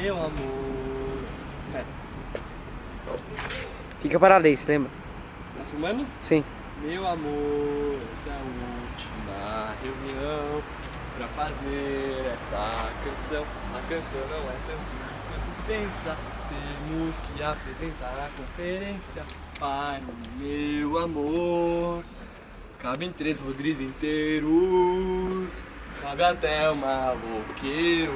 meu amor. É. Fica parado aí, você lembra? Tá filmando? Sim. Meu amor, essa é a última reunião pra fazer essa canção. A canção não é tão simples quanto pensa. Temos que apresentar a conferência para o meu amor. Cabem 3 Rodrigues inteiros, cabe até o maloqueiro,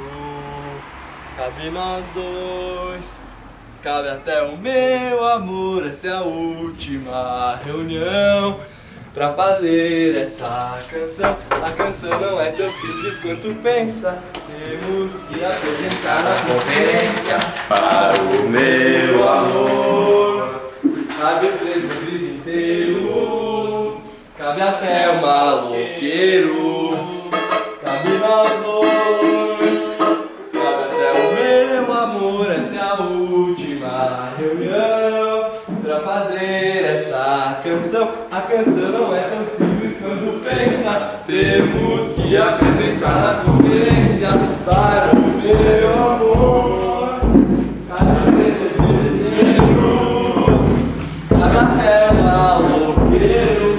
cabe nós dois, cabe até o meu amor. Essa é a última reunião pra fazer essa canção. A canção não é tão simples quanto pensa. Temos que apresentar na conferência para o meu amor. Cabe 3 Rodrigues inteiros, cabe até o maloqueiro, cabe nós dois, cabe até o meu amor. Essa é a última reunião pra fazer essa canção. A canção não é tão simples quanto pensa. Temos que apresentar na conferência para o meu amor. Cabe 3 Rodrigues inteiros, cabe até o maloqueiro,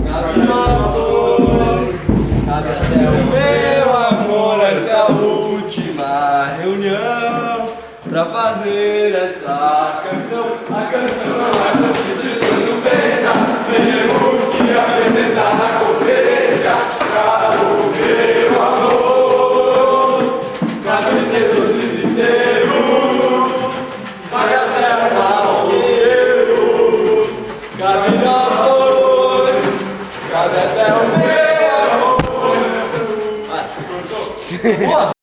cabe nós dois, cabe até o meu amor. Essa é a última reunião pra fazer essa canção. A canção não é tão simples quanto pensa. Temos que apresentar na conferência para o meu amor. Cabe 3 Rodrigues inteiros, cabe até o maloqueiro, cabe nós dois, cabe até o meu amor. Vai, cortou. Boa.